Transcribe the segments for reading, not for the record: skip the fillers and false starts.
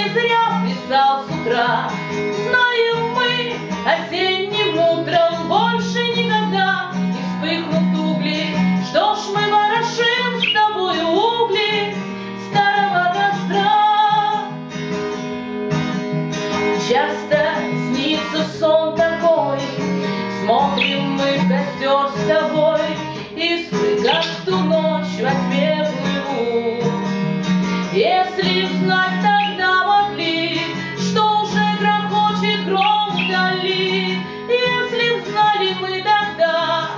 не зря писал с утра. Знаем мы, осенним утром больше никогда не вспыхнут угли. Что ж мы ворошим с тобою угли старого костра? Часто снится сон такой, смотрим мы в костер с тобой, искры, как в ту ночь во тьме плывут. Если б знать тогда могли, что уже грохочет гром вдали, если б знали мы тогда,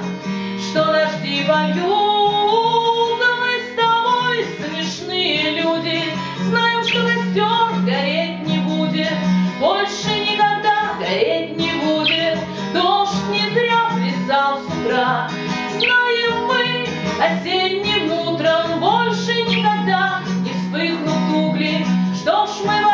что дожди польют, а мы с тобой смешные люди, знаем, что костер гореть не будет, больше никогда гореть не будет. Дождь не зря плясал с утра. Знаем мы, осенним утром больше никогда не вспыхнут угли. Что ж мы